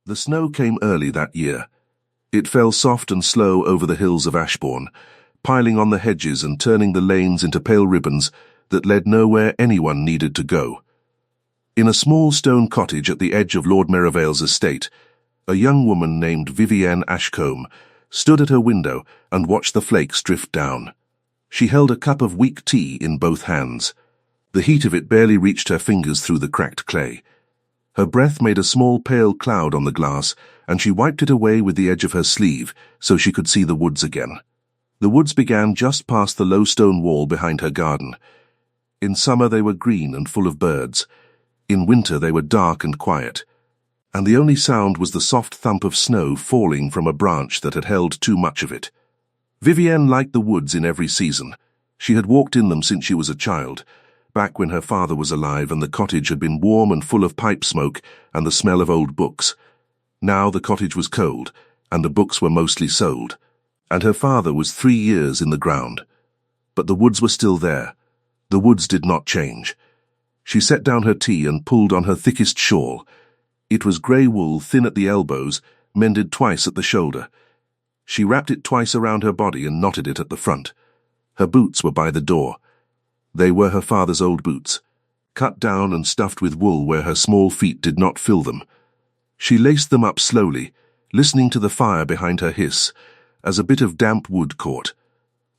The snow came early that year. It fell soft and slow over the hills of Ashbourne, piling on the hedges and turning the lanes into pale ribbons that led nowhere anyone needed to go. In a small stone cottage at the edge of Lord Merivale's estate, a young woman named Vivienne Ashcombe stood at her window and watched the flakes drift down. She held a cup of weak tea in both hands. The heat of it barely reached her fingers through the cracked clay. Her breath made a small pale cloud on the glass, and she wiped it away with the edge of her sleeve so she could see the woods again. The woods began just past the low stone wall behind her garden. In summer they were green and full of birds. In winter they were dark and quiet, and the only sound was the soft thump of snow falling from a branch that had held too much of it. Vivienne liked the woods in every season. She had walked in them since she was a child, back when her father was alive and the cottage had been warm and full of pipe smoke and the smell of old books. Now the cottage was cold, and the books were mostly sold, and her father was 3 years in the ground. But the woods were still there. The woods did not change. She set down her tea and pulled on her thickest shawl. It was grey wool, thin at the elbows, mended twice at the shoulder. She wrapped it twice around her body and knotted it at the front. Her boots were by the door. They were her father's old boots, cut down and stuffed with wool where her small feet did not fill them. She laced them up slowly, listening to the fire behind her hiss, as a bit of damp wood caught.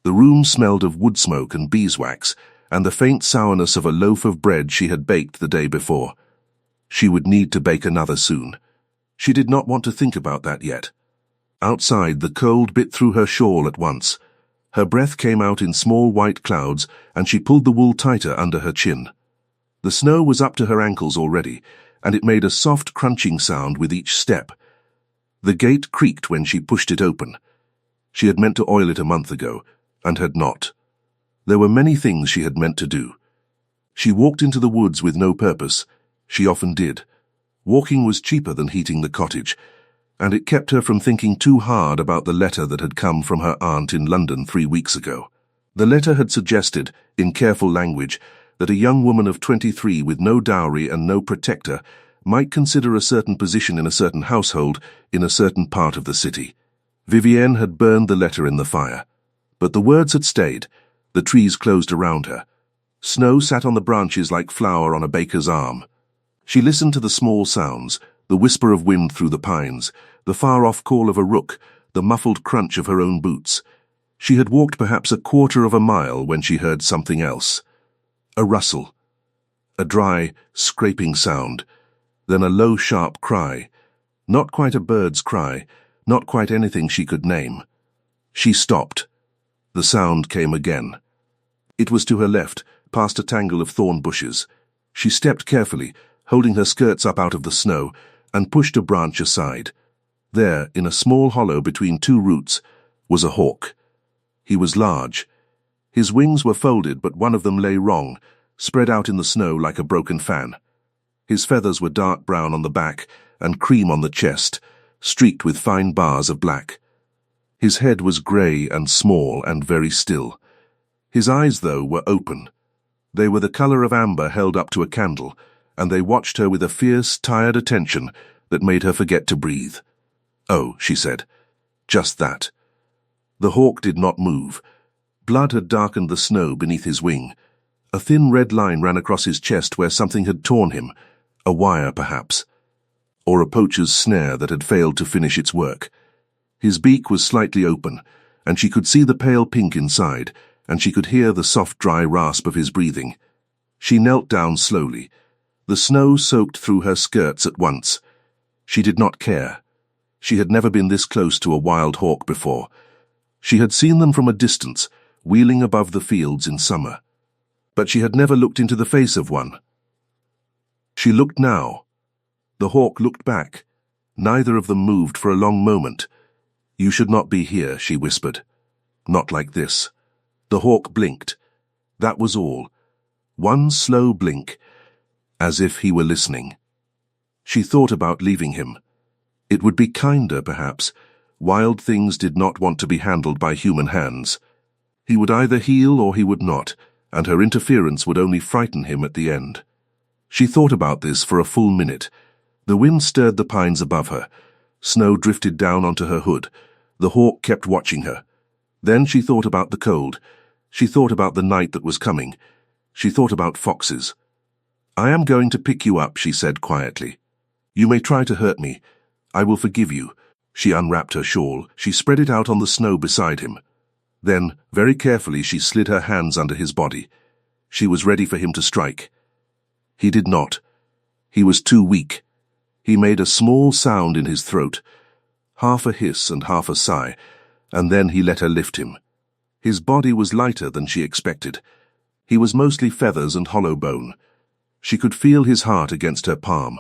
The room smelled of wood smoke and beeswax, and the faint sourness of a loaf of bread she had baked the day before. She would need to bake another soon. She did not want to think about that yet. Outside, the cold bit through her shawl at once. Her breath came out in small white clouds, and she pulled the wool tighter under her chin. The snow was up to her ankles already, and it made a soft crunching sound with each step. The gate creaked when she pushed it open. She had meant to oil it a month ago, and had not. There were many things she had meant to do. She walked into the woods with no purpose. She often did. Walking was cheaper than heating the cottage, and it kept her from thinking too hard about the letter that had come from her aunt in London 3 weeks ago. The letter had suggested, in careful language, that a young woman of 23 with no dowry and no protector might consider a certain position in a certain household in a certain part of the city. Vivienne had burned the letter in the fire, but the words had stayed. The trees closed around her. Snow sat on the branches like flour on a baker's arm. She listened to the small sounds, the whisper of wind through the pines, the far-off call of a rook, the muffled crunch of her own boots. She had walked perhaps a quarter of a mile when she heard something else. A rustle. A dry, scraping sound. Then a low, sharp cry. Not quite a bird's cry, not quite anything she could name. She stopped. The sound came again. It was to her left, past a tangle of thorn bushes. She stepped carefully, holding her skirts up out of the snow, and pushed a branch aside. There, in a small hollow between 2 roots, was a hawk. He was large. His wings were folded, but one of them lay wrong, spread out in the snow like a broken fan. His feathers were dark brown on the back and cream on the chest, streaked with fine bars of black. His head was grey and small and very still. His eyes, though, were open. They were the colour of amber held up to a candle, and they watched her with a fierce, tired attention that made her forget to breathe. "Oh," she said. "Just that." The hawk did not move. Blood had darkened the snow beneath his wing. A thin red line ran across his chest where something had torn him, a wire perhaps, or a poacher's snare that had failed to finish its work. His beak was slightly open, and she could see the pale pink inside, and she could hear the soft dry rasp of his breathing. She knelt down slowly. The snow soaked through her skirts at once. She did not care. She had never been this close to a wild hawk before. She had seen them from a distance, wheeling above the fields in summer. But she had never looked into the face of one. She looked now. The hawk looked back. Neither of them moved for a long moment. "You should not be here," she whispered. "Not like this." The hawk blinked. That was all. One slow blink, as if he were listening. She thought about leaving him. It would be kinder, perhaps. Wild things did not want to be handled by human hands. He would either heal or he would not, and her interference would only frighten him at the end. She thought about this for a full minute. The wind stirred the pines above her. Snow drifted down onto her hood. The hawk kept watching her. Then she thought about the cold. She thought about the night that was coming. She thought about foxes. "I am going to pick you up," she said quietly. "You may try to hurt me. I will forgive you." She unwrapped her shawl. She spread it out on the snow beside him. Then, very carefully, she slid her hands under his body. She was ready for him to strike. He did not. He was too weak. He made a small sound in his throat, half a hiss and half a sigh, and then he let her lift him. His body was lighter than she expected. He was mostly feathers and hollow bone. She could feel his heart against her palm.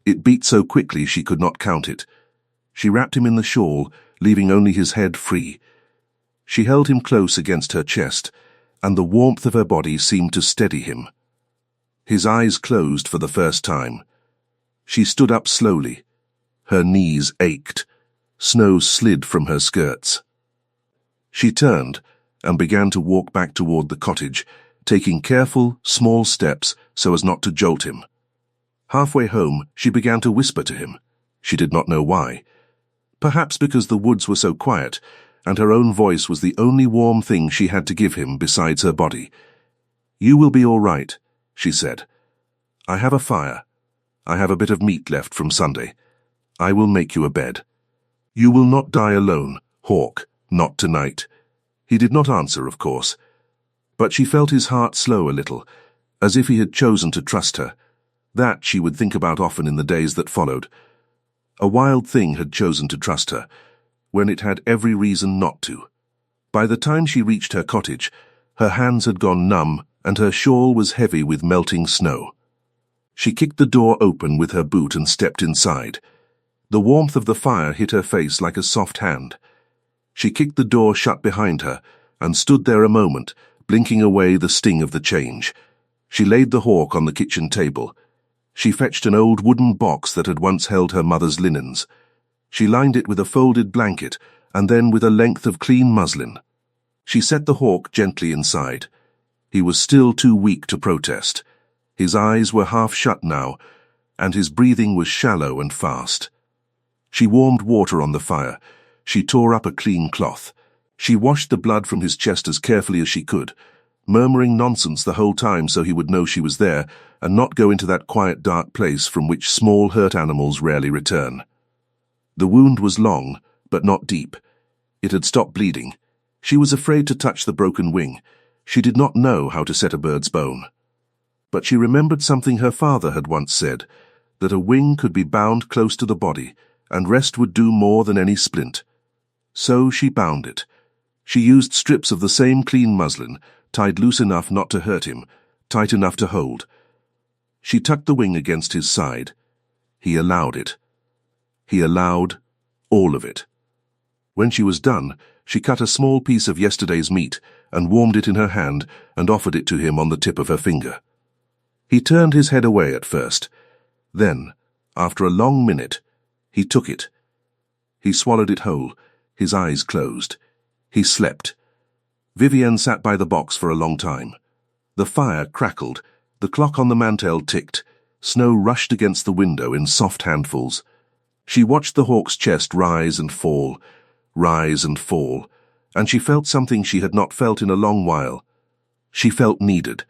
It beat so quickly she could not count it. She wrapped him in the shawl, leaving only his head free. She held him close against her chest, and the warmth of her body seemed to steady him. His eyes closed for the first time. She stood up slowly. Her knees ached. Snow slid from her skirts. She turned and began to walk back toward the cottage, taking careful, small steps so as not to jolt him. Halfway home, she began to whisper to him. She did not know why. Perhaps because the woods were so quiet, and her own voice was the only warm thing she had to give him besides her body. "You will be all right," she said. "I have a fire. I have a bit of meat left from Sunday. I will make you a bed. You will not die alone, Hawk, not tonight." He did not answer, of course, but she felt his heart slow a little, as if he had chosen to trust her. That she would think about often in the days that followed. A wild thing had chosen to trust her, when it had every reason not to. By the time she reached her cottage, her hands had gone numb and her shawl was heavy with melting snow. She kicked the door open with her boot and stepped inside. The warmth of the fire hit her face like a soft hand. She kicked the door shut behind her and stood there a moment, blinking away the sting of the change. She laid the hawk on the kitchen table. She fetched an old wooden box that had once held her mother's linens. She lined it with a folded blanket and then with a length of clean muslin. She set the hawk gently inside. He was still too weak to protest. His eyes were half shut now, and his breathing was shallow and fast. She warmed water on the fire. She tore up a clean cloth. She washed the blood from his chest as carefully as she could, murmuring nonsense the whole time so he would know she was there and not go into that quiet, dark place from which small, hurt animals rarely return. The wound was long, but not deep. It had stopped bleeding. She was afraid to touch the broken wing. She did not know how to set a bird's bone. But she remembered something her father had once said, that a wing could be bound close to the body, and rest would do more than any splint. So she bound it. She used strips of the same clean muslin, tied loose enough not to hurt him, tight enough to hold. She tucked the wing against his side. He allowed it. He allowed all of it. When she was done, she cut a small piece of yesterday's meat and warmed it in her hand and offered it to him on the tip of her finger. He turned his head away at first. Then, after a long minute, he took it. He swallowed it whole, his eyes closed. He slept. Vivienne sat by the box for a long time. The fire crackled, the clock on the mantel ticked, snow rushed against the window in soft handfuls. She watched the hawk's chest rise and fall, and she felt something she had not felt in a long while. She felt needed.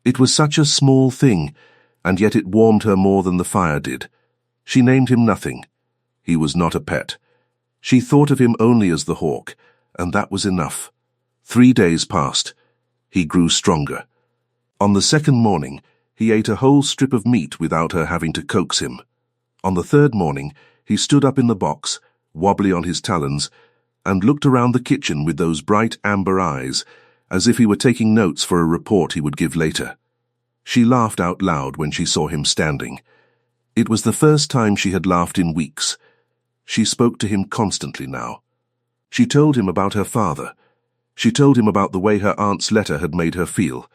It was such a small thing, and yet it warmed her more than the fire did. She named him nothing. He was not a pet. She thought of him only as the hawk, and that was enough. 3 days passed. He grew stronger. On the second morning, he ate a whole strip of meat without her having to coax him. On the third morning, he stood up in the box, wobbly on his talons, and looked around the kitchen with those bright amber eyes, as if he were taking notes for a report he would give later. She laughed out loud when she saw him standing. It was the first time she had laughed in weeks. She spoke to him constantly now. She told him about her father. She told him about the way her aunt's letter had made her feel.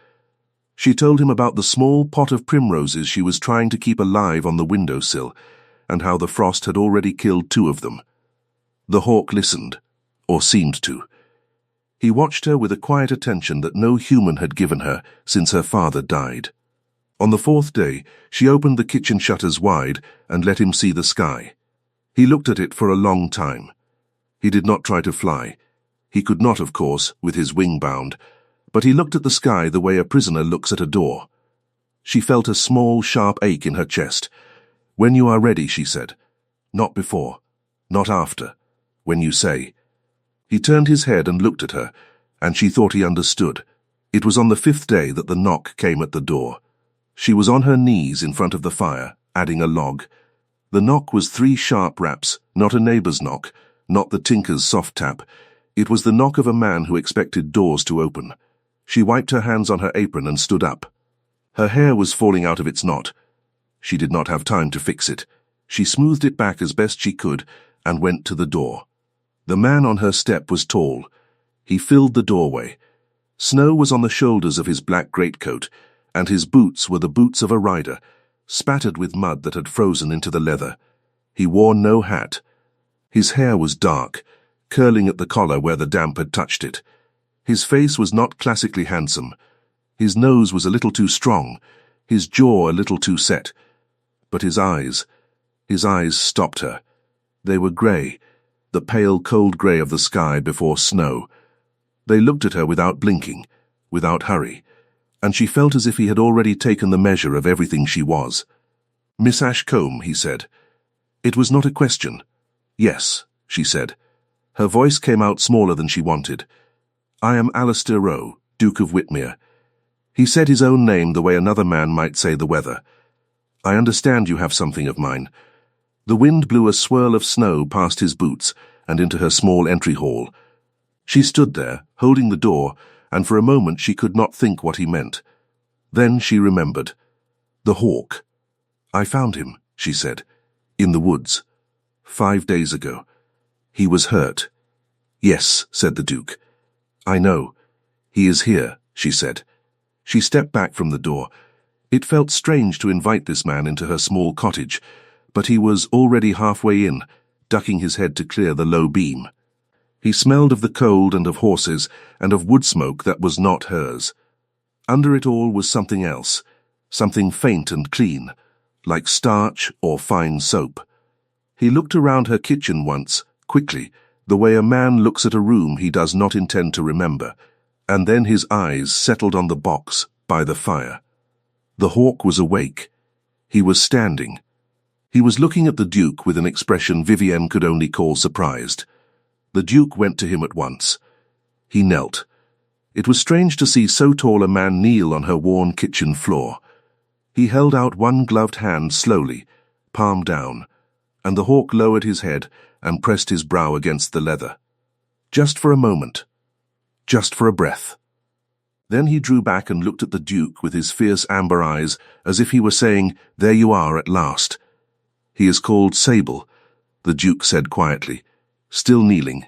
She told him about the small pot of primroses she was trying to keep alive on the windowsill, and how the frost had already killed 2 of them. The hawk listened, or seemed to. He watched her with a quiet attention that no human had given her since her father died. On the fourth day, she opened the kitchen shutters wide and let him see the sky. He looked at it for a long time. He did not try to fly. He could not, of course, with his wing bound, but he looked at the sky the way a prisoner looks at a door. She felt a small, sharp ache in her chest. "When you are ready," she said. "Not before. Not after. When you say." He turned his head and looked at her, and she thought he understood. It was on the fifth day that the knock came at the door. She was on her knees in front of the fire, adding a log. The knock was 3 sharp raps, not a neighbour's knock, not the tinker's soft tap. It was the knock of a man who expected doors to open. She wiped her hands on her apron and stood up. Her hair was falling out of its knot. She did not have time to fix it. She smoothed it back as best she could and went to the door. The man on her step was tall. He filled the doorway. Snow was on the shoulders of his black greatcoat, and his boots were the boots of a rider, spattered with mud that had frozen into the leather. He wore no hat. His hair was dark, curling at the collar where the damp had touched it. His face was not classically handsome. His nose was a little too strong, his jaw a little too set. But his eyes stopped her. They were grey, the pale, cold grey of the sky before snow. They looked at her without blinking, without hurry, and she felt as if he had already taken the measure of everything she was. "Miss Ashcombe," he said. It was not a question. "Yes," she said. Her voice came out smaller than she wanted. "I am Alistair Rowe, Duke of Whitmere." He said his own name the way another man might say the weather. "I understand you have something of mine." The wind blew a swirl of snow past his boots and into her small entry hall. She stood there, holding the door, and for a moment she could not think what he meant. Then she remembered. "The hawk. I found him," she said, "in the woods. 5 days ago. He was hurt." "Yes," said the Duke. "I know. He is here," she said. She stepped back from the door. It felt strange to invite this man into her small cottage, but he was already halfway in, ducking his head to clear the low beam. He smelled of the cold and of horses and of wood smoke that was not hers. Under it all was something else, something faint and clean, like starch or fine soap. He looked around her kitchen once, quickly, the way a man looks at a room he does not intend to remember, and then his eyes settled on the box by the fire. The hawk was awake. He was standing. He was looking at the Duke with an expression Vivienne could only call surprised. The Duke went to him at once. He knelt. It was strange to see so tall a man kneel on her worn kitchen floor. He held out one gloved hand slowly, palm down, and the hawk lowered his head and pressed his brow against the leather. Just for a moment. Just for a breath. Then he drew back and looked at the Duke with his fierce amber eyes, as if he were saying, "There you are at last." "He is called Sable," the Duke said quietly, still kneeling.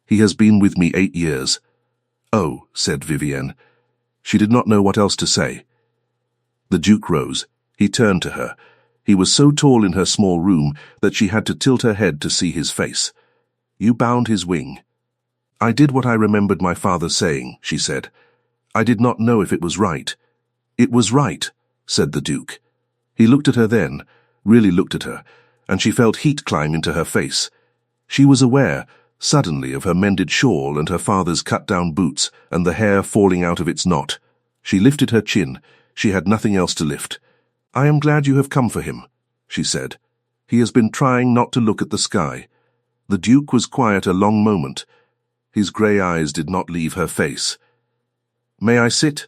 "He has been with me 8 years. "Oh," said Vivienne. She did not know what else to say. The Duke rose. He turned to her. He was so tall in her small room that she had to tilt her head to see his face. "You bound his wing." "I did what I remembered my father saying," she said. "I did not know if it was right." "It was right," said the Duke. He looked at her then, really looked at her, and she felt heat climb into her face. She was aware, suddenly, of her mended shawl and her father's cut-down boots and the hair falling out of its knot. She lifted her chin. She had nothing else to lift. "I am glad you have come for him," she said. "He has been trying not to look at the sky." The Duke was quiet a long moment. His grey eyes did not leave her face. "May I sit?"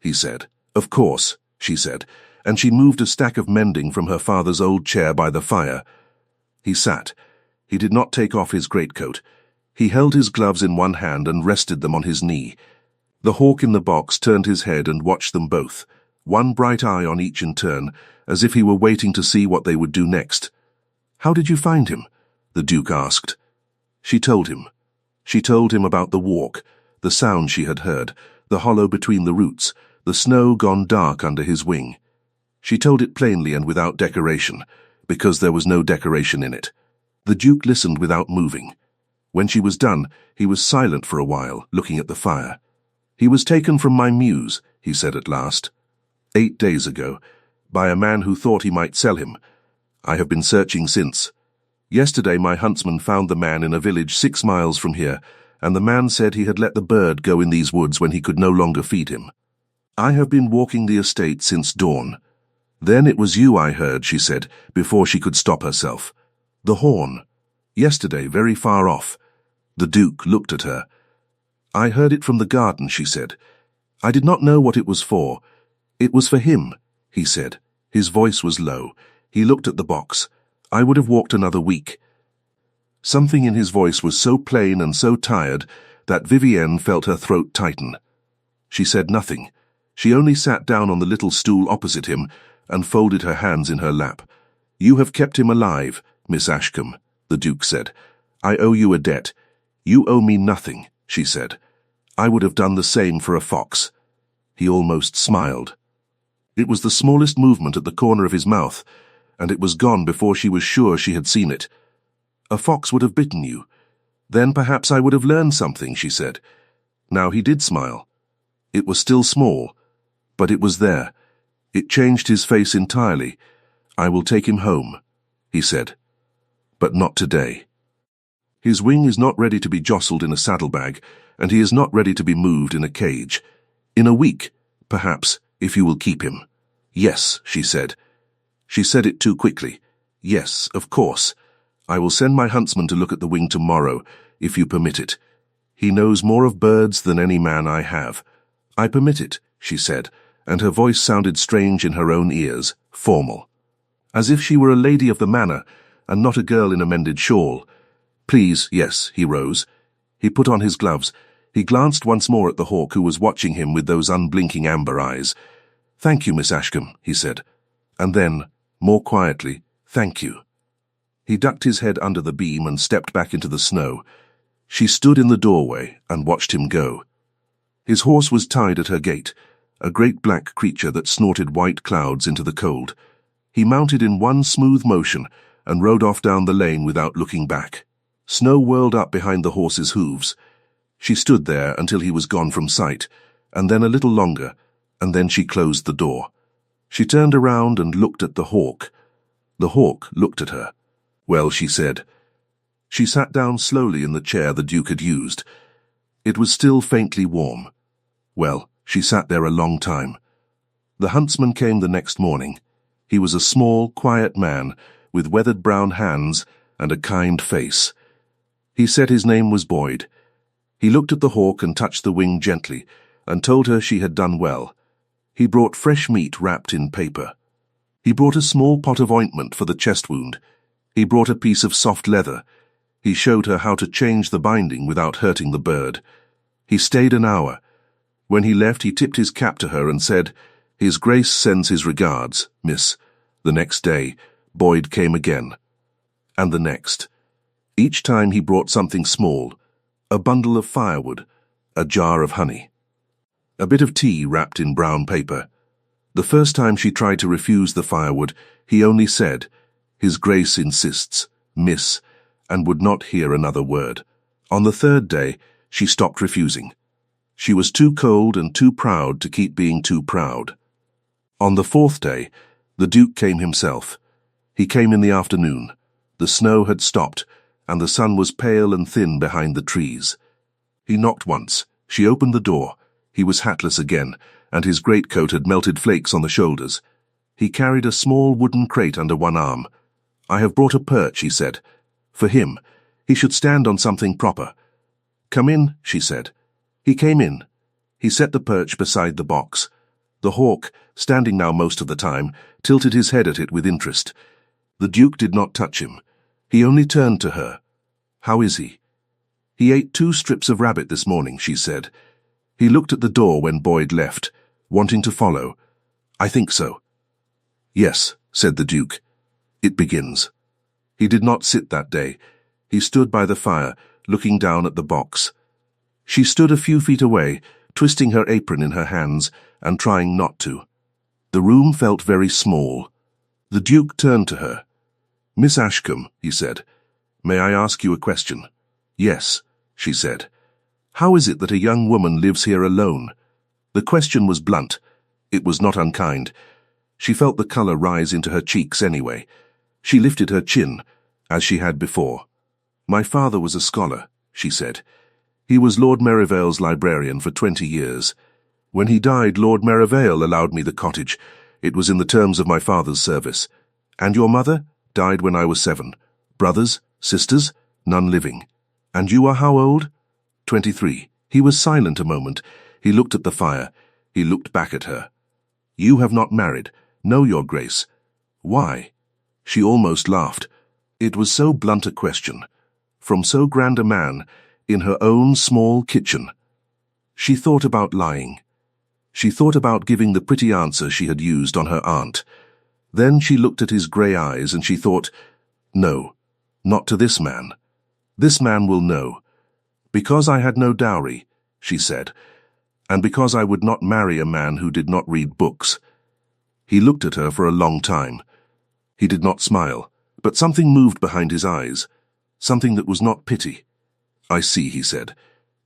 he said. "Of course," she said, and she moved a stack of mending from her father's old chair by the fire. He sat. He did not take off his greatcoat. He held his gloves in one hand and rested them on his knee. The hawk in the box turned his head and watched them both, one bright eye on each in turn, as if he were waiting to see what they would do next. "How did you find him?" the Duke asked. She told him. She told him about the walk, the sound she had heard, the hollow between the roots, the snow gone dark under his wing. She told it plainly and without decoration, because there was no decoration in it. The Duke listened without moving. When she was done, he was silent for a while, looking at the fire. "He was taken from my muse," he said at last. 8 days ago, by a man who thought he might sell him. I have been searching since. Yesterday my huntsman found the man in a village 6 miles from here, and the man said he had let the bird go in these woods when he could no longer feed him. I have been walking the estate since dawn. Then it was you I heard, she said, before she could stop herself. The horn. Yesterday, very far off. The Duke looked at her. I heard it from the garden, she said. I did not know what it was for. It was for him, he said. His voice was low. He looked at the box. I would have walked another week. Something in his voice was so plain and so tired that Vivienne felt her throat tighten. She said nothing. She only sat down on the little stool opposite him and folded her hands in her lap. You have kept him alive, Miss Ashcombe, the Duke said. I owe you a debt. You owe me nothing, she said. I would have done the same for a fox. He almost smiled. It was the smallest movement at the corner of his mouth, and it was gone before she was sure she had seen it. A fox would have bitten you. Then perhaps I would have learned something, she said. Now he did smile. It was still small, but it was there. It changed his face entirely. I will take him home, he said. But not today. His wing is not ready to be jostled in a saddlebag, and he is not ready to be moved in a cage. In a week, perhaps, if you will keep him. Yes, she said. She said it too quickly. Yes, of course. I will send my huntsman to look at the wing tomorrow, if you permit it. He knows more of birds than any man I have. I permit it, she said, and her voice sounded strange in her own ears, formal. As if she were a lady of the manor, and not a girl in a mended shawl. Please, yes, he rose. He put on his gloves. He glanced once more at the hawk who was watching him with those unblinking amber eyes. Thank you, Miss Ashcombe, he said. And then, more quietly, thank you. He ducked his head under the beam and stepped back into the snow. She stood in the doorway and watched him go. His horse was tied at her gate, a great black creature that snorted white clouds into the cold. He mounted in one smooth motion and rode off down the lane without looking back. Snow whirled up behind the horse's hooves. She stood there until he was gone from sight, and then a little longer, and then she closed the door. She turned around and looked at the hawk. The hawk looked at her. Well, she said. She sat down slowly in the chair the Duke had used. It was still faintly warm. Well, she sat there a long time. The huntsman came the next morning. He was a small, quiet man with weathered brown hands and a kind face. He said his name was Boyd. He looked at the hawk and touched the wing gently and told her she had done well. He brought fresh meat wrapped in paper. He brought a small pot of ointment for the chest wound. He brought a piece of soft leather. He showed her how to change the binding without hurting the bird. He stayed an hour. When he left, he tipped his cap to her and said, His Grace sends his regards, miss. The next day, Boyd came again. And the next. Each time he brought something small, a bundle of firewood, a jar of honey, a bit of tea wrapped in brown paper. The first time she tried to refuse the firewood, he only said, His Grace insists, miss, and would not hear another word. On the third day, she stopped refusing. She was too cold and too proud to keep being too proud. On the fourth day, the Duke came himself. He came in the afternoon. The snow had stopped, and the sun was pale and thin behind the trees. He knocked once. She opened the door. He was hatless again, and his greatcoat had melted flakes on the shoulders. He carried a small wooden crate under one arm. I have brought a perch, he said. For him. He should stand on something proper. Come in, she said. He came in. He set the perch beside the box. The hawk, standing now most of the time, tilted his head at it with interest. The Duke did not touch him. He only turned to her. How is he? He ate 2 strips of rabbit this morning, she said. He looked at the door when Boyd left, wanting to follow. I think so. Yes, said the Duke. It begins. He did not sit that day. He stood by the fire, looking down at the box. She stood a few feet away, twisting her apron in her hands and trying not to. The room felt very small. The Duke turned to her. Miss Ashcombe, he said, may I ask you a question? Yes, she said. How is it that a young woman lives here alone? The question was blunt. It was not unkind. She felt the color rise into her cheeks anyway. She lifted her chin, as she had before. "My father was a scholar," she said. "He was Lord Merivale's librarian for 20 years. When he died, Lord Merivale allowed me the cottage. It was in the terms of my father's service. And your mother? Died when I was 7. Brothers? Sisters? None living. And you are how old?" 23. He was silent a moment. He looked at the fire. He looked back at her. "You have not married. No, Your Grace." "Why?" She almost laughed. It was so blunt a question. From so grand a man, in her own small kitchen. She thought about lying. She thought about giving the pretty answer she had used on her aunt. Then she looked at his grey eyes and she thought, "No, not to this man. This man will know. Because I had no dowry," she said, "and because I would not marry a man who did not read books." He looked at her for a long time. He did not smile, but something moved behind his eyes, something that was not pity. "I see," he said.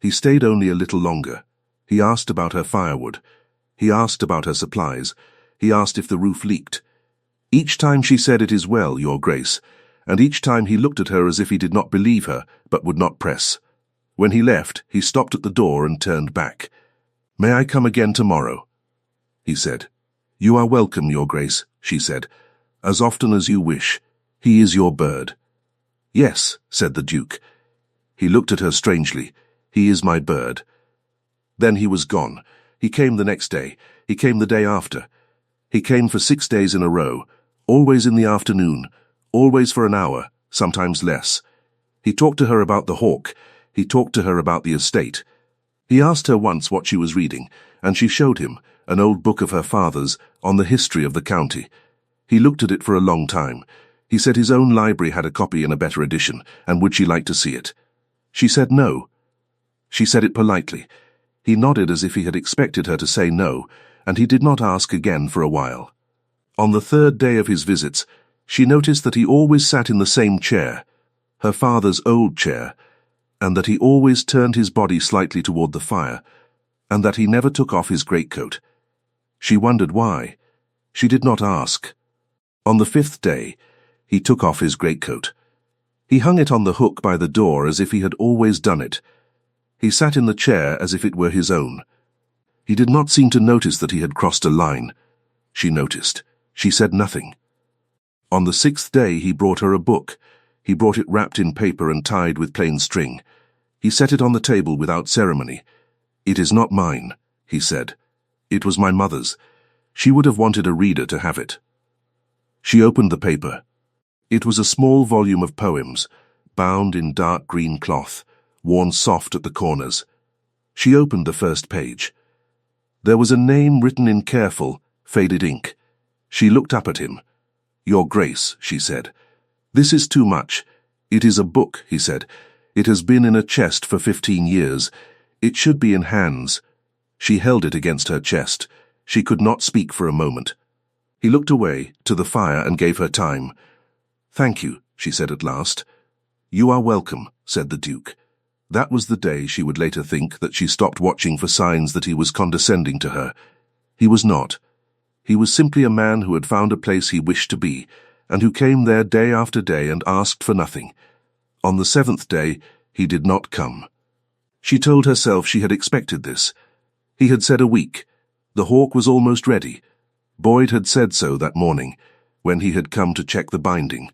He stayed only a little longer. He asked about her firewood. He asked about her supplies. He asked if the roof leaked. Each time she said, "It is well, Your Grace," and each time he looked at her as if he did not believe her, but would not press. When he left, he stopped at the door and turned back. "May I come again tomorrow?" he said. "You are welcome, Your Grace," she said, "as often as you wish. He is your bird." "Yes," said the Duke. He looked at her strangely. "He is my bird." Then he was gone. He came the next day. He came the day after. He came for 6 days in a row, always in the afternoon, always for an hour, sometimes less. He talked to her about the hawk. He talked to her about the estate. He asked her once what she was reading, and she showed him an old book of her father's on the history of the county. He looked at it for a long time. He said his own library had a copy in a better edition, and would she like to see it? She said no. She said it politely. He nodded as if he had expected her to say no, and he did not ask again for a while. On the 3rd day of his visits, she noticed that he always sat in the same chair, her father's old chair, and that he always turned his body slightly toward the fire, and that he never took off his greatcoat. She wondered why. She did not ask. On the 5th day, he took off his greatcoat. He hung it on the hook by the door as if he had always done it. He sat in the chair as if it were his own. He did not seem to notice that he had crossed a line. She noticed. She said nothing. On the 6th day he brought her a book. He brought it wrapped in paper and tied with plain string. He set it on the table without ceremony. "It is not mine," he said. "It was my mother's. She would have wanted a reader to have it." She opened the paper. It was a small volume of poems, bound in dark green cloth, worn soft at the corners. She opened the first page. There was a name written in careful, faded ink. She looked up at him. "Your Grace," she said. "This is too much. It is a book," he said. "It has been in a chest for 15 years. It should be in hands." She held it against her chest. She could not speak for a moment. He looked away, to the fire, and gave her time. "Thank you," she said at last. "You are welcome," said the Duke. That was the day, she would later think, that she stopped watching for signs that he was condescending to her. He was not. He was simply a man who had found a place he wished to be, and who came there day after day and asked for nothing. On the 7th day, he did not come. She told herself she had expected this. He had said a week. The hawk was almost ready. Boyd had said so that morning, when he had come to check the binding.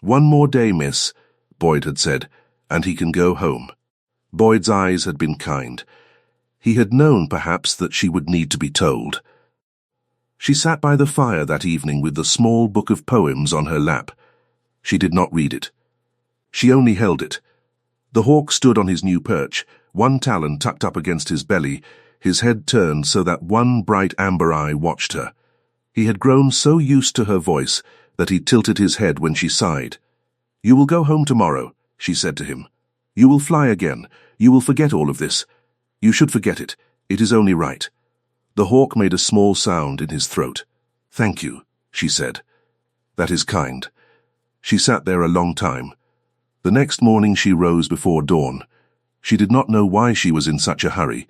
"One more day, miss," Boyd had said, "and he can go home." Boyd's eyes had been kind. He had known, perhaps, that she would need to be told. She sat by the fire that evening with the small book of poems on her lap. She did not read it. She only held it. The hawk stood on his new perch, one talon tucked up against his belly, his head turned so that one bright amber eye watched her. He had grown so used to her voice that he tilted his head when she sighed. "You will go home tomorrow," she said to him. "You will fly again. You will forget all of this. You should forget it. It is only right." The hawk made a small sound in his throat. "Thank you," she said. "That is kind." She sat there a long time. The next morning she rose before dawn. She did not know why she was in such a hurry.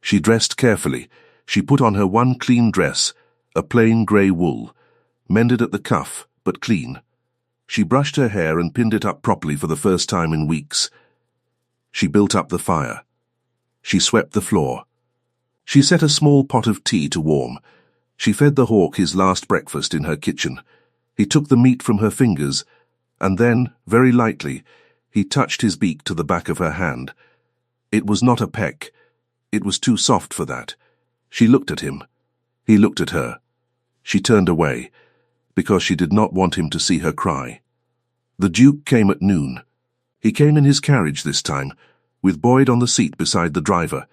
She dressed carefully. She put on her one clean dress, a plain grey wool, mended at the cuff, but clean. She brushed her hair and pinned it up properly for the first time in weeks. She built up the fire. She swept the floor. She set a small pot of tea to warm. She fed the hawk his last breakfast in her kitchen. He took the meat from her fingers, and then, very lightly, he touched his beak to the back of her hand. It was not a peck. It was too soft for that. She looked at him. He looked at her. She turned away, because she did not want him to see her cry. The Duke came at noon. He came in his carriage this time, with Boyd on the seat beside the driver.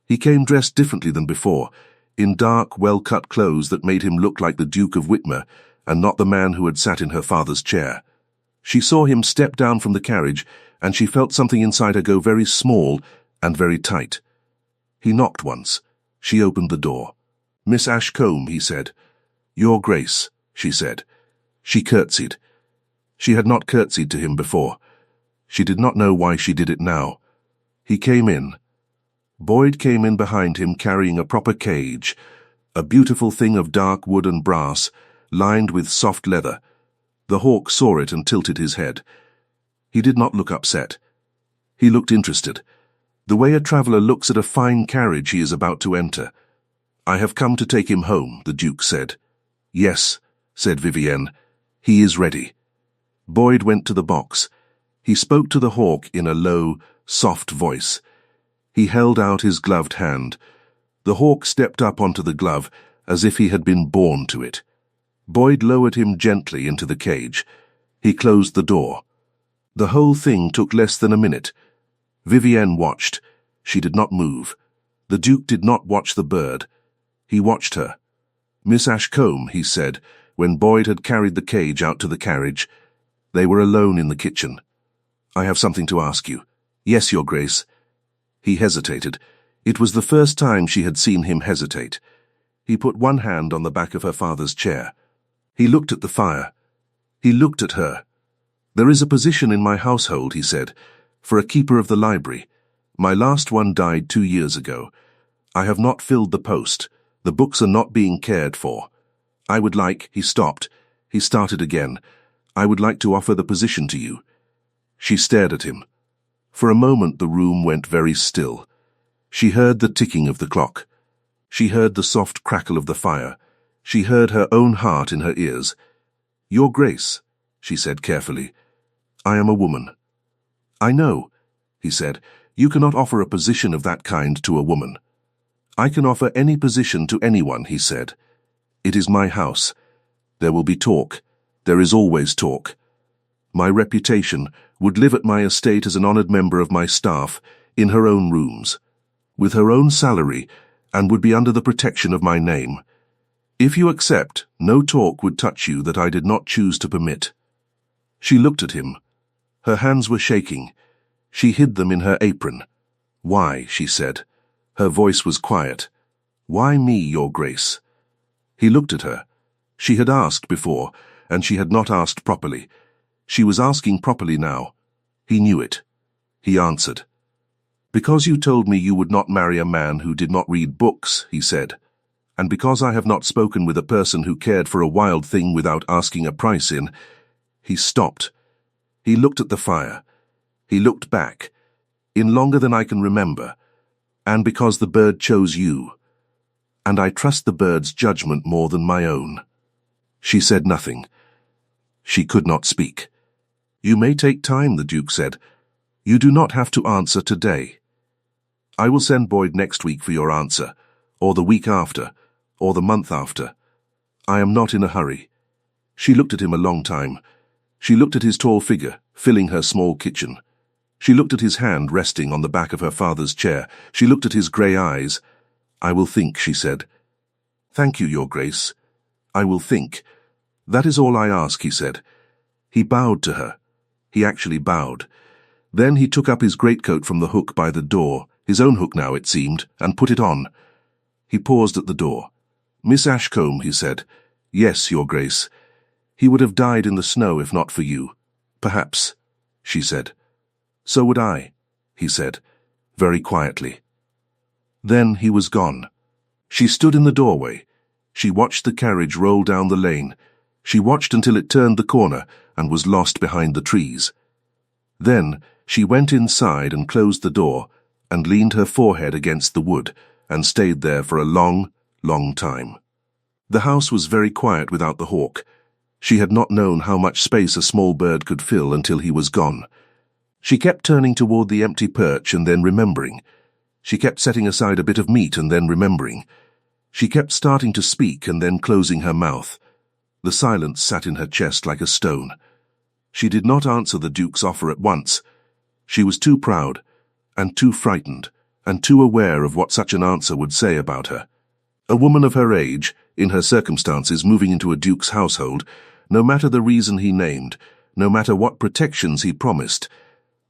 He came dressed differently than before, in dark, well-cut clothes that made him look like the Duke of Whitmer, and not the man who had sat in her father's chair. She saw him step down from the carriage, and she felt something inside her go very small and very tight. He knocked once. She opened the door. "Miss Ashcombe," he said. "Your Grace," she said. She curtsied. She had not curtsied to him before. She did not know why she did it now. He came in. Boyd came in behind him carrying a proper cage, a beautiful thing of dark wood and brass, lined with soft leather. The hawk saw it and tilted his head. He did not look upset. He looked interested, the way a traveller looks at a fine carriage he is about to enter. "I have come to take him home," the Duke said. "Yes," said Vivienne. "He is ready." Boyd went to the box. He spoke to the hawk in a low, soft voice. He held out his gloved hand. The hawk stepped up onto the glove, as if he had been born to it. Boyd lowered him gently into the cage. He closed the door. The whole thing took less than a minute. Vivienne watched. She did not move. The Duke did not watch the bird. He watched her. "Miss Ashcombe," he said, when Boyd had carried the cage out to the carriage. They were alone in the kitchen. "I have something to ask you." "Yes, Your Grace." He hesitated. It was the first time she had seen him hesitate. He put one hand on the back of her father's chair. He looked at the fire. He looked at her. "There is a position in my household," he said, "for a keeper of the library. My last one died 2 years ago. I have not filled the post. The books are not being cared for. I would like—" He stopped. He started again. "I would like to offer the position to you." She stared at him. For a moment the room went very still. She heard the ticking of the clock. She heard the soft crackle of the fire. She heard her own heart in her ears. "Your Grace," she said carefully, "I am a woman." "I know," he said. "You cannot offer a position of that kind to a woman." "I can offer any position to anyone," he said. "It is my house. There will be talk. There is always talk. My reputation would live at my estate as an honoured member of my staff, in her own rooms, with her own salary, and would be under the protection of my name. If you accept, no talk would touch you that I did not choose to permit." She looked at him. Her hands were shaking. She hid them in her apron. "Why?" she said. Her voice was quiet. "Why me, Your Grace?" He looked at her. She had asked before, and she had not asked properly. She was asking properly now. He knew it. He answered. "Because you told me you would not marry a man who did not read books," he said. "And because I have not spoken with a person who cared for a wild thing without asking a price in—" He stopped. He looked at the fire. He looked back, in longer than I can remember. "And because the bird chose you. And I trust the bird's judgment more than my own." She said nothing. She could not speak. "You may take time," the Duke said. "You do not have to answer today. I will send Boyd next week for your answer, or the week after, or the month after. I am not in a hurry." She looked at him a long time. She looked at his tall figure, filling her small kitchen. She looked at his hand resting on the back of her father's chair. She looked at his grey eyes. "I will think," she said. "Thank you, Your Grace. I will think. That is all I ask," he said. He bowed to her. He actually bowed. Then he took up his greatcoat from the hook by the door, his own hook now, it seemed, and put it on. He paused at the door. "Miss Ashcombe," he said. "Yes, Your Grace. He would have died in the snow if not for you." "Perhaps," she said. "So would I," he said, very quietly. Then he was gone. She stood in the doorway. She watched the carriage roll down the lane. She watched until it turned the corner and was lost behind the trees. Then she went inside and closed the door and leaned her forehead against the wood and stayed there for a long, long time. The house was very quiet without the hawk. She had not known how much space a small bird could fill until he was gone. She kept turning toward the empty perch and then remembering. She kept setting aside a bit of meat and then remembering. She kept starting to speak and then closing her mouth. The silence sat in her chest like a stone. She did not answer the Duke's offer at once. She was too proud, and too frightened, and too aware of what such an answer would say about her. A woman of her age, in her circumstances, moving into a Duke's household, no matter the reason he named, no matter what protections he promised,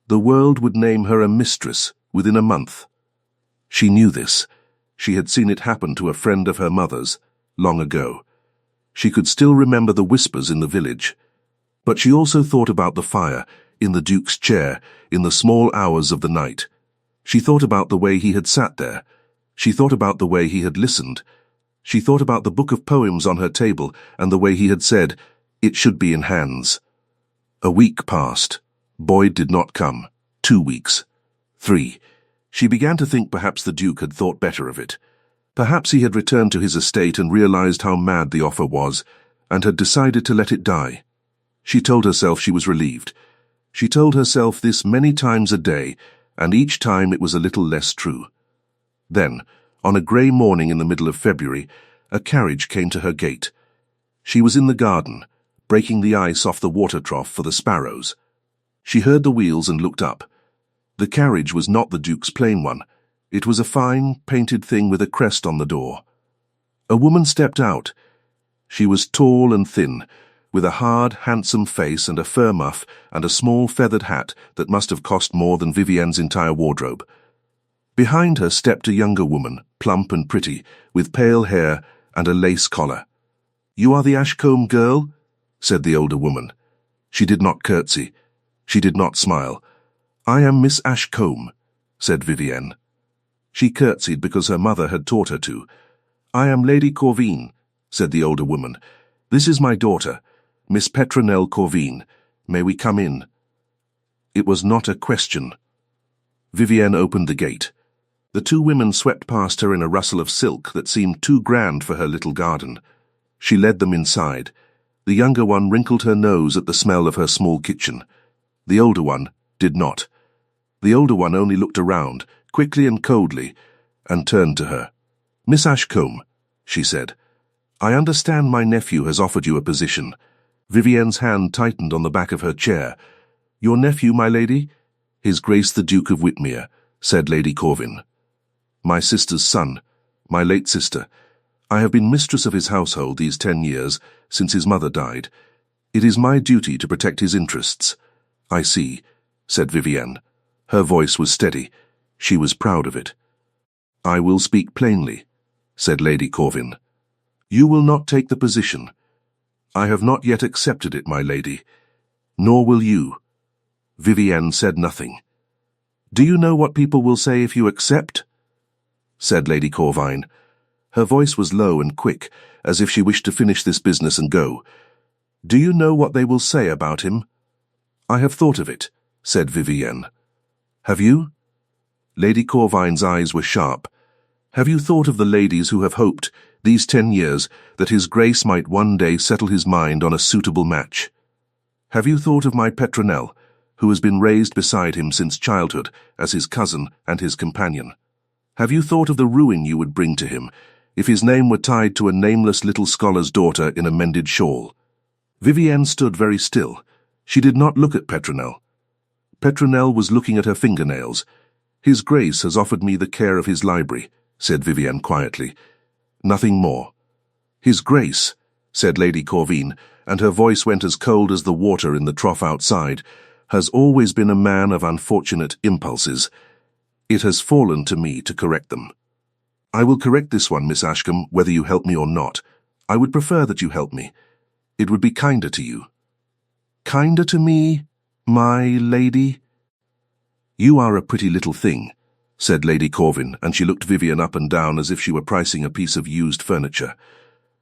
the world would name her a mistress within a month. She knew this. She had seen it happen to a friend of her mother's, long ago. She could still remember the whispers in the village. But she also thought about the fire, in the Duke's chair, in the small hours of the night. She thought about the way he had sat there. She thought about the way he had listened. She thought about the book of poems on her table and the way he had said, "It should be in hands." A week passed. Boyd did not come. 2 weeks. 3. She began to think perhaps the Duke had thought better of it. Perhaps he had returned to his estate and realized how mad the offer was, and had decided to let it die. She told herself she was relieved. She told herself this many times a day, and each time it was a little less true. Then, on a grey morning in the middle of February, a carriage came to her gate. She was in the garden, breaking the ice off the water trough for the sparrows. She heard the wheels and looked up. The carriage was not the Duke's plain one. It was a fine, painted thing with a crest on the door. A woman stepped out. She was tall and thin, with a hard, handsome face and a fur muff and a small feathered hat that must have cost more than Vivienne's entire wardrobe. Behind her stepped a younger woman, plump and pretty, with pale hair and a lace collar. "You are the Ashcombe girl?" said the older woman. She did not curtsy. She did not smile. "I am Miss Ashcombe," said Vivienne. She curtsied because her mother had taught her to. "I am Lady Corvine," said the older woman. "This is my daughter, Miss Petronelle Corvine. May we come in?" It was not a question. Vivienne opened the gate. The two women swept past her in a rustle of silk that seemed too grand for her little garden. She led them inside. The younger one wrinkled her nose at the smell of her small kitchen. The older one did not. The older one only looked around, quickly and coldly, and turned to her. "Miss Ashcombe," she said, "I understand my nephew has offered you a position." Vivienne's hand tightened on the back of her chair. "Your nephew, my lady?" "His Grace the Duke of Whitmere," said Lady Corvin. "My sister's son, my late sister. I have been mistress of his household these 10 years, since his mother died. It is my duty to protect his interests." "I see," said Vivienne. Her voice was steady. She was proud of it. "I will speak plainly," said Lady Corvin. "You will not take the position. I have not yet accepted it, my lady. Nor will you." Vivienne said nothing. "Do you know what people will say if you accept?" said Lady Corvine. Her voice was low and quick, as if she wished to finish this business and go. "Do you know what they will say about him?" "I have thought of it," said Vivienne. "Have you?" Lady Corvine's eyes were sharp. "Have you thought of the ladies who have hoped, these 10 years, that his Grace might one day settle his mind on a suitable match? Have you thought of my Petronelle, who has been raised beside him since childhood, as his cousin and his companion? Have you thought of the ruin you would bring to him, if his name were tied to a nameless little scholar's daughter in a mended shawl?" Vivienne stood very still. She did not look at Petronelle. Petronelle was looking at her fingernails. "His Grace has offered me the care of his library," said Vivienne quietly. "Nothing more." "His Grace," said Lady Corvine, and her voice went as cold as the water in the trough outside, "has always been a man of unfortunate impulses. It has fallen to me to correct them. I will correct this one, Miss Ashcombe, whether you help me or not. I would prefer that you help me. It would be kinder to you." "Kinder to me, my lady?" "You are a pretty little thing," said Lady Corvin, and she looked Vivian up and down as if she were pricing a piece of used furniture.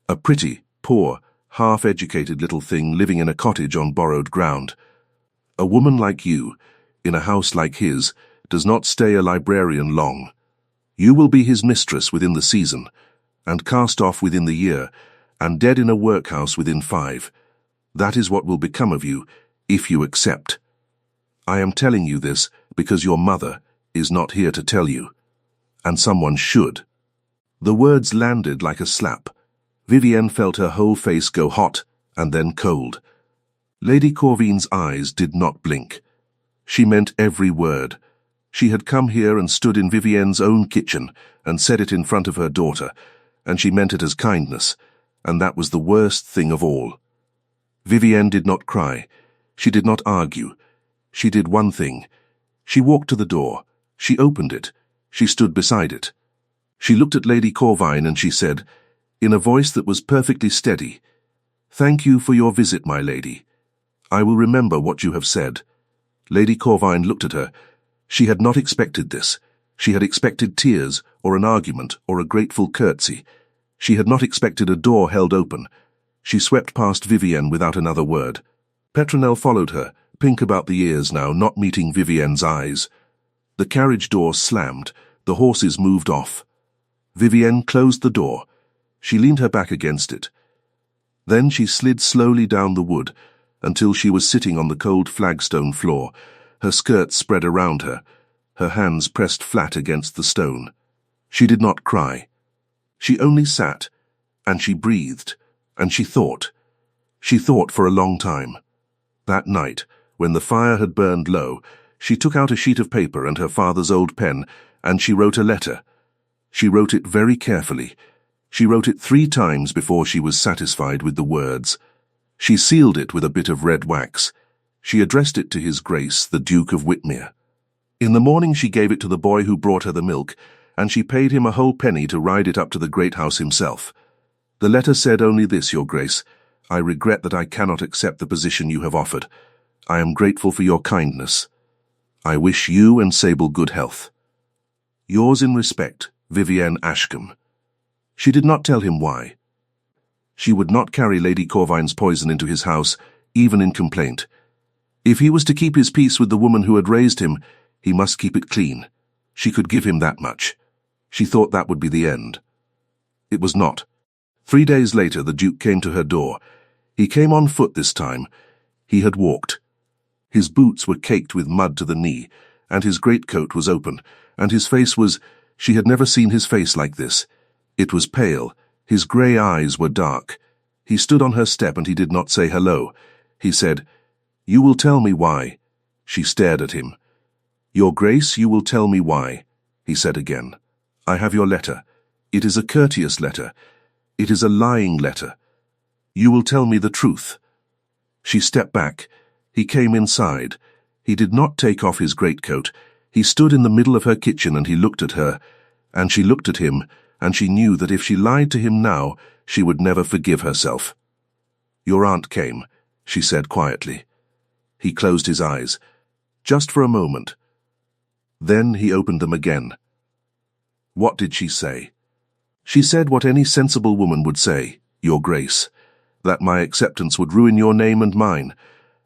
A pretty, poor, half-educated little thing living in a cottage on borrowed ground. A woman like you, in a house like his, does not stay a librarian long. You will be his mistress within the season, and cast off within the year, and dead in a workhouse within 5. That is what will become of you, if you accept. I am telling you this because your mother is not here to tell you, and someone should. The words landed like a slap. Vivienne felt her whole face go hot and then cold. Lady Corvin's eyes did not blink. She meant every word. She had come here and stood in Vivienne's own kitchen and said it in front of her daughter, and she meant it as kindness, and that was the worst thing of all. Vivienne did not cry. She did not argue. She did one thing. She walked to the door. She opened it. She stood beside it. She looked at Lady Corvine and she said, in a voice that was perfectly steady, "Thank you for your visit, my lady. I will remember what you have said." Lady Corvine looked at her. She had not expected this. She had expected tears, or an argument, or a grateful curtsy. She had not expected a door held open. She swept past Vivienne without another word. Petronelle followed her, pink about the ears now, not meeting Vivienne's eyes. The carriage door slammed. The horses moved off. Vivienne closed the door. She leaned her back against it. Then she slid slowly down the wood until she was sitting on the cold flagstone floor, her skirts spread around her, her hands pressed flat against the stone. She did not cry. She only sat, and she breathed, and she thought. She thought for a long time. That night, when the fire had burned low, she took out a sheet of paper and her father's old pen, and she wrote a letter. She wrote it very carefully. She wrote it 3 times before she was satisfied with the words. She sealed it with a bit of red wax. She addressed it to His Grace, the Duke of Whitmere. In the morning she gave it to the boy who brought her the milk, and she paid him a whole penny to ride it up to the great house himself. The letter said only this, Your Grace: I regret that I cannot accept the position you have offered. I am grateful for your kindness. I wish you and Sable good health. Yours in respect, Vivienne Ashcombe. She did not tell him why. She would not carry Lady Corvine's poison into his house, even in complaint. If he was to keep his peace with the woman who had raised him, he must keep it clean. She could give him that much. She thought that would be the end. It was not. 3 days later, the Duke came to her door. He came on foot this time. He had walked. His boots were caked with mud to the knee, and his greatcoat was open, and his face was— she had never seen his face like this. It was pale. His grey eyes were dark. He stood on her step and he did not say hello. He said, "You will tell me why." She stared at him. "Your Grace, you will tell me why," he said again. "I have your letter. It is a courteous letter. It is a lying letter. You will tell me the truth." She stepped back. He came inside. He did not take off his greatcoat. He stood in the middle of her kitchen and he looked at her, and she looked at him, and she knew that if she lied to him now, she would never forgive herself. "Your aunt came," she said quietly. He closed his eyes, just for a moment. Then he opened them again. What did she say? She said what any sensible woman would say, Your Grace, that my acceptance would ruin your name and mine,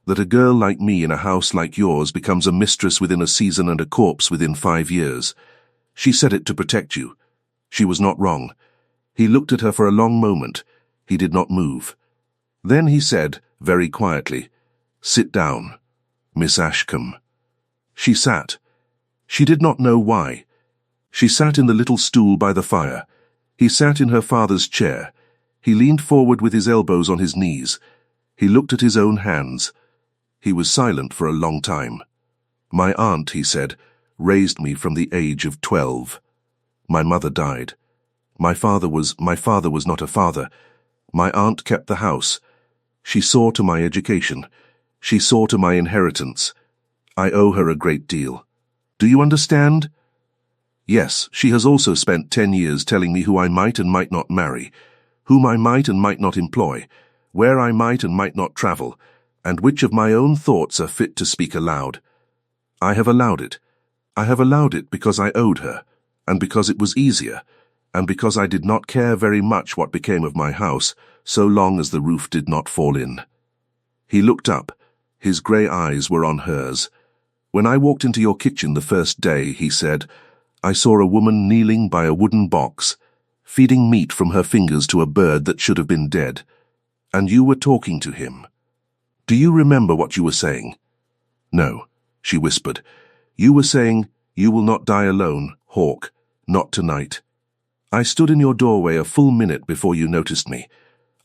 that a girl like me in a house like yours becomes a mistress within a season and a corpse within 5 years. She said it to protect you. She was not wrong. He looked at her for a long moment. He did not move. Then he said, very quietly, "Sit down, Miss Ashcombe." She sat. She did not know why. She sat in the little stool by the fire. He sat in her father's chair. He leaned forward with his elbows on his knees. He looked at his own hands. He was silent for a long time. "My aunt," he said, "raised me from the age of 12. My mother died. My father was not a father. My aunt kept the house. She saw to my education. She saw to my inheritance. I owe her a great deal. Do you understand? Yes, she has also spent 10 years telling me who I might and might not marry, whom I might and might not employ, where I might and might not travel, and which of my own thoughts are fit to speak aloud. I have allowed it. I have allowed it because I owed her, and because it was easier, and because I did not care very much what became of my house, so long as the roof did not fall in." He looked up. His grey eyes were on hers. "When I walked into your kitchen the first day," he said, "I saw a woman kneeling by a wooden box, feeding meat from her fingers to a bird that should have been dead. And you were talking to him. Do you remember what you were saying?" "No," she whispered. "You were saying, 'You will not die alone, Hawk, not tonight.' I stood in your doorway a full minute before you noticed me.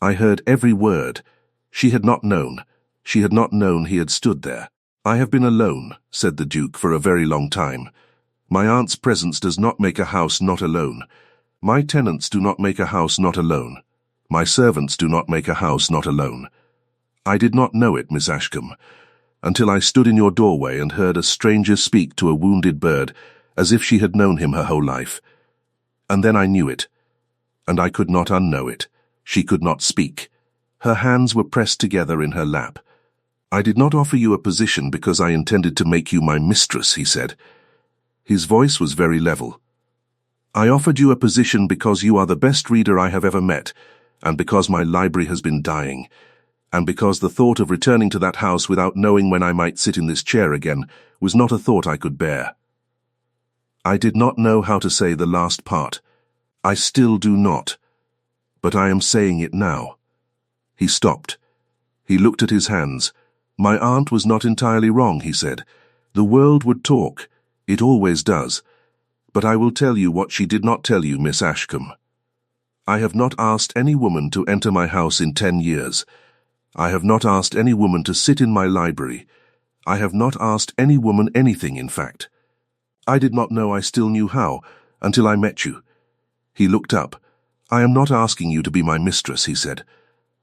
I heard every word." She had not known. She had not known he had stood there. "I have been alone," said the Duke, "for a very long time. My aunt's presence does not make a house not alone. My tenants do not make a house not alone. My servants do not make a house not alone. I did not know it, Miss Ashcombe, until I stood in your doorway and heard a stranger speak to a wounded bird as if she had known him her whole life. And then I knew it, and I could not unknow it. She could not speak. Her hands were pressed together in her lap. I did not offer you a position because I intended to make you my mistress," he said. His voice was very level. "I offered you a position because you are the best reader I have ever met, and because my library has been dying, and because the thought of returning to that house without knowing when I might sit in this chair again was not a thought I could bear." I did not know how to say the last part. I still do not. But I am saying it now. He stopped. He looked at his hands. "My aunt was not entirely wrong," he said. "The world would talk. It always does. But I will tell you what she did not tell you, Miss Ashcombe. I have not asked any woman to enter my house in 10 years. I have not asked any woman to sit in my library. I have not asked any woman anything, in fact. I did not know I still knew how, until I met you." He looked up. "I am not asking you to be my mistress," he said.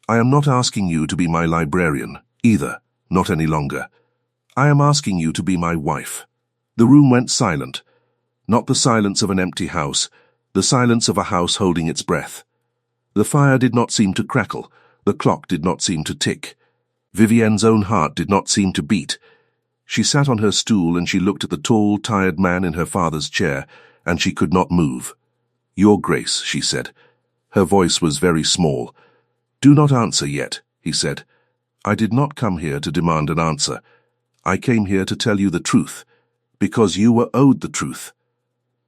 "I am not asking you to be my librarian, either, not any longer. I am asking you to be my wife." The room went silent. Not the silence of an empty house, the silence of a house holding its breath. The fire did not seem to crackle, the clock did not seem to tick. Vivienne's own heart did not seem to beat. She sat on her stool and she looked at the tall, tired man in her father's chair, and she could not move. "Your Grace," she said. Her voice was very small. "Do not answer yet," he said. "I did not come here to demand an answer. I came here to tell you the truth, because you were owed the truth.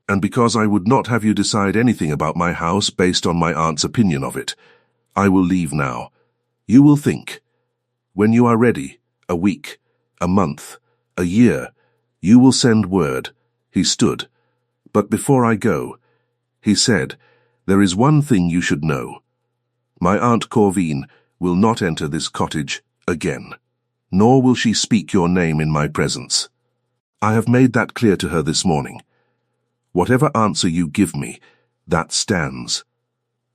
And because I would not have you decide anything about my house based on my aunt's opinion of it. I will leave now. You will think. When you are ready, a week, a month, a year, you will send word." He stood. "But before I go," he said, "there is one thing you should know. My Aunt Corvine will not enter this cottage again, nor will she speak your name in my presence. I have made that clear to her this morning. Whatever answer you give me, that stands.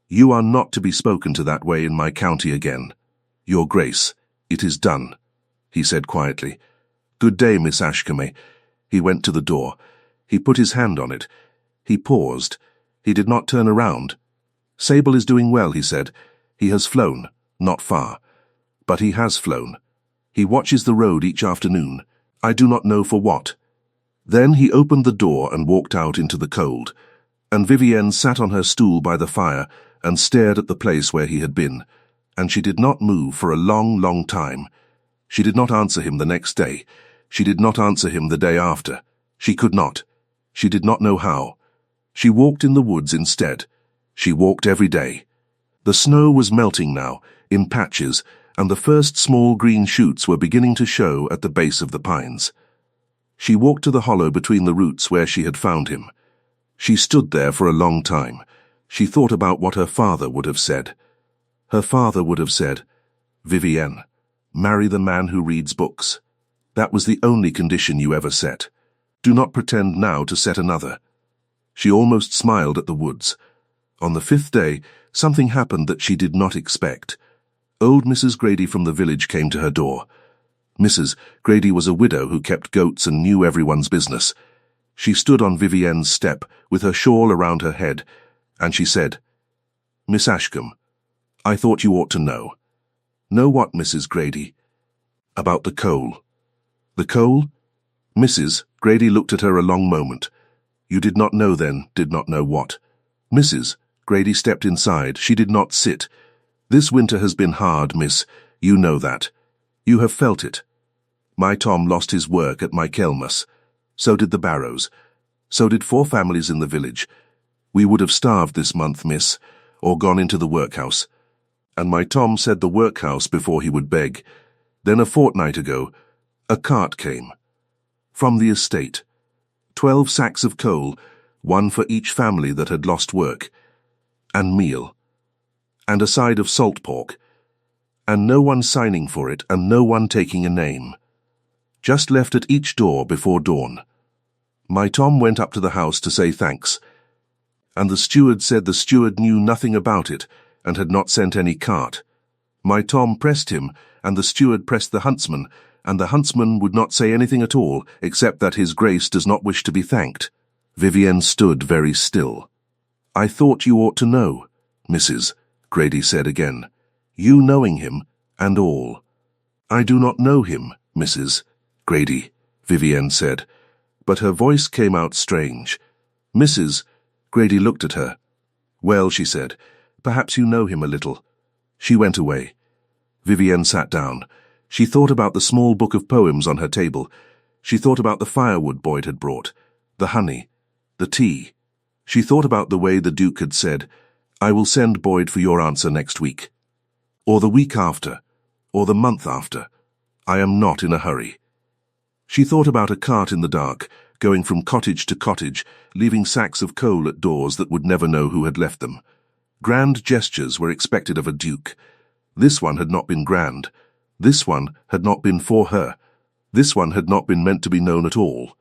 You are not to be spoken to that way in my county again. Your Grace, it is done," he said quietly. "Good day, Miss Ashcombe." He went to the door. He put his hand on it. He paused. He did not turn around. "Sable is doing well," he said. "He has flown, not far. But he has flown. He watches the road each afternoon. I do not know for what." Then he opened the door and walked out into the cold, and Vivienne sat on her stool by the fire and stared at the place where he had been, and she did not move for a long, long time. She did not answer him the next day. She did not answer him the day after. She could not. She did not know how. She walked in the woods instead. She walked every day. The snow was melting now, in patches, and the first small green shoots were beginning to show at the base of the pines. She walked to the hollow between the roots where she had found him. She stood there for a long time. She thought about what her father would have said. Her father would have said, "Vivienne, marry the man who reads books. That was the only condition you ever set. Do not pretend now to set another." She almost smiled at the woods. On the 5th day, something happened that she did not expect. Old Mrs. Grady from the village came to her door. Mrs. Grady was a widow who kept goats and knew everyone's business. She stood on Vivienne's step with her shawl around her head, and she said, "Miss Ashcombe, I thought you ought to know." "Know what, Mrs. Grady?" "About the coal." "The coal?" Mrs. Grady looked at her a long moment. You did not know then, did not know what? Mrs. Grady stepped inside. She did not sit. This winter has been hard, miss. You know that. You have felt it. My Tom lost his work at Michaelmas. So did the Barrows. So did 4 families in the village. We would have starved this month, miss, or gone into the workhouse. And my Tom said the workhouse before he would beg. Then a fortnight ago, a cart came. From the estate. 12 sacks of coal, 1 for each family that had lost work. And meal. And a side of salt pork. And no one signing for it, and no one taking a name. Just left at each door before dawn. My Tom went up to the house to say thanks. And the steward said the steward knew nothing about it, and had not sent any cart. My Tom pressed him, and the steward pressed the huntsman, and the huntsman would not say anything at all, except that his grace does not wish to be thanked. Vivienne stood very still. I thought you ought to know, Mrs. Grady said again. You knowing him, and all. I do not know him, Mrs. Grady, Vivienne said, but her voice came out strange. Mrs. Grady looked at her. Well, she said, perhaps you know him a little. She went away. Vivienne sat down. She thought about the small book of poems on her table. She thought about the firewood Boyd had brought, the honey, the tea. She thought about the way the Duke had said, I will send Boyd for your answer next week. Or the week after, or the month after. I am not in a hurry. She thought about a cart in the dark, going from cottage to cottage, leaving sacks of coal at doors that would never know who had left them. Grand gestures were expected of a duke. This one had not been grand. This one had not been for her. This one had not been meant to be known at all.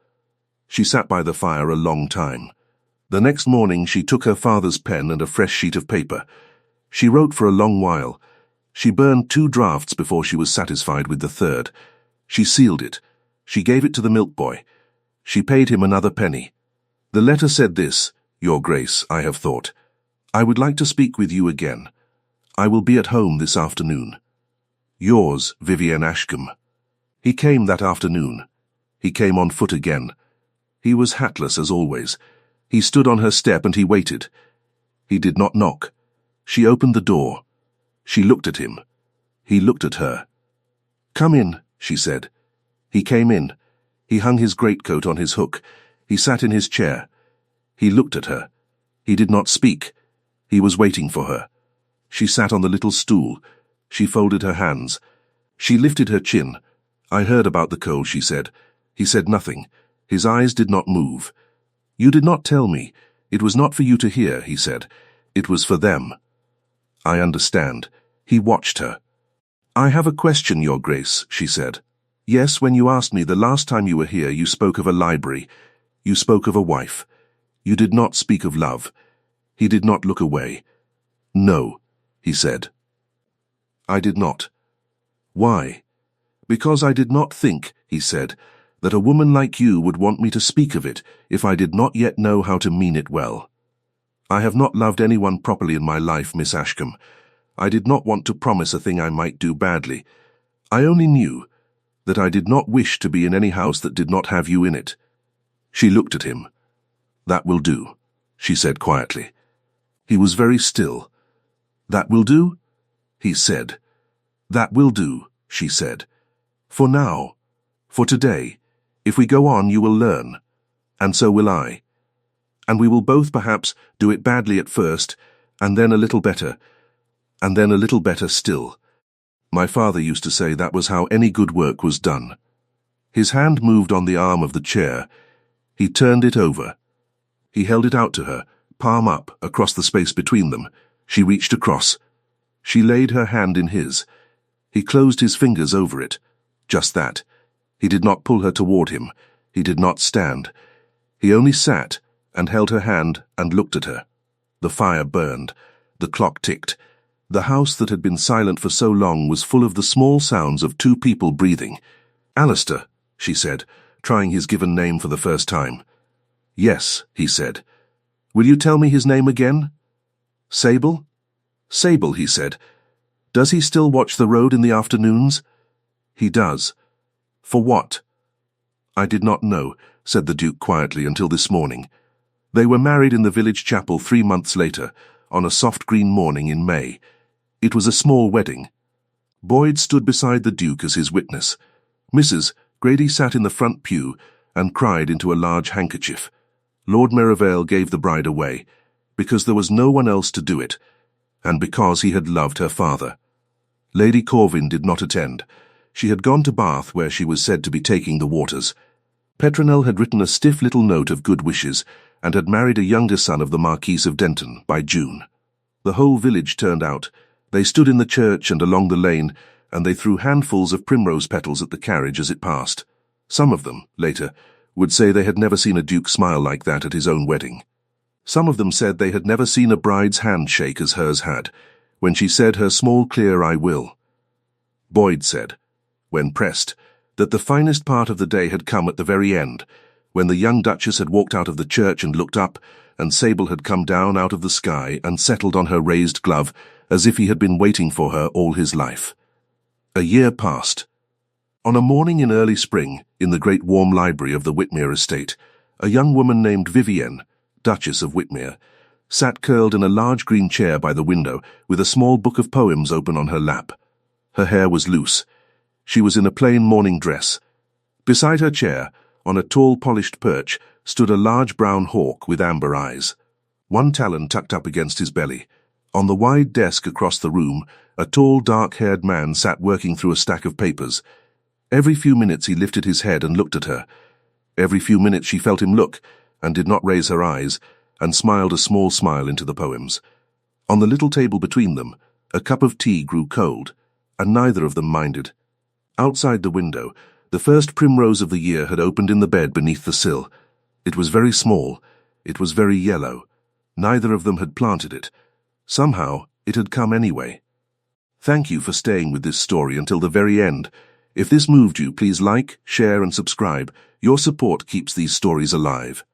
She sat by the fire a long time. The next morning she took her father's pen and a fresh sheet of paper. She wrote for a long while. She burned 2 drafts before she was satisfied with the third. She sealed it. She gave it to the milk boy. She paid him another penny. The letter said this, Your Grace, I have thought. I would like to speak with you again. I will be at home this afternoon. Yours, Vivienne Ashcombe. He came that afternoon. He came on foot again. He was hatless as always. He stood on her step and he waited. He did not knock. She opened the door. She looked at him. He looked at her. Come in, she said. He came in. He hung his greatcoat on his hook. He sat in his chair. He looked at her. He did not speak. He was waiting for her. She sat on the little stool. She folded her hands. She lifted her chin. I heard about the coal, she said. He said nothing. His eyes did not move. You did not tell me. It was not for you to hear, he said. It was for them. I understand. He watched her. I have a question, Your Grace, she said. Yes, when you asked me the last time you were here, you spoke of a library. You spoke of a wife. You did not speak of love. He did not look away. No, he said. I did not. Why? Because I did not think, he said, that a woman like you would want me to speak of it if I did not yet know how to mean it well. I have not loved anyone properly in my life, Miss Ashcombe. I did not want to promise a thing I might do badly. I only knew that I did not wish to be in any house that did not have you in it. She looked at him. That will do, she said quietly. He was very still. That will do? He said. That will do, she said. For now. For today. If we go on, you will learn. And so will I. And we will both perhaps do it badly at first, and then a little better, and then a little better still. My father used to say that was how any good work was done. His hand moved on the arm of the chair. He turned it over. He held it out to her, palm up, across the space between them. She reached across. She laid her hand in his. He closed his fingers over it. Just that. He did not pull her toward him. He did not stand. He only sat and held her hand and looked at her. The fire burned. The clock ticked. The house that had been silent for so long was full of the small sounds of 2 people breathing. Alistair, she said, trying his given name for the first time. Yes, he said. Will you tell me his name again? Sable? Sable, he said. Does he still watch the road in the afternoons? He does. For what? I did not know, said the Duke quietly, until this morning. They were married in the village chapel 3 months later, on a soft green morning in May. It was a small wedding. Boyd stood beside the Duke as his witness. Mrs. Grady sat in the front pew and cried into a large handkerchief. Lord Merivale gave the bride away, because there was no one else to do it, and because he had loved her father. Lady Corvin did not attend. She had gone to Bath, where she was said to be taking the waters. Petronel had written a stiff little note of good wishes, and had married a younger son of the Marquis of Denton by June. The whole village turned out. They stood in the church and along the lane, and they threw handfuls of primrose petals at the carriage as it passed. Some of them, later, would say they had never seen a duke smile like that at his own wedding. Some of them said they had never seen a bride's hand shake as hers had, when she said her small clear "I will." Boyd said, when pressed, that the finest part of the day had come at the very end, when the young Duchess had walked out of the church and looked up, and Sable had come down out of the sky and settled on her raised glove as if he had been waiting for her all his life. A year passed. On a morning in early spring, in the great warm library of the Whitmere estate, a young woman named Vivienne, Duchess of Whitmere, sat curled in a large green chair by the window with a small book of poems open on her lap. Her hair was loose. She was in a plain morning dress. Beside her chair, on a tall polished perch, stood a large brown hawk with amber eyes. One talon tucked up against his belly. On the wide desk across the room, a tall, dark-haired man sat working through a stack of papers. Every few minutes he lifted his head and looked at her. Every few minutes she felt him look, and did not raise her eyes, and smiled a small smile into the poems. On the little table between them, a cup of tea grew cold, and neither of them minded. Outside the window, the first primrose of the year had opened in the bed beneath the sill. It was very small. It was very yellow. Neither of them had planted it. Somehow, it had come anyway. Thank you for staying with this story until the very end. If this moved you, please like, share, and subscribe. Your support keeps these stories alive.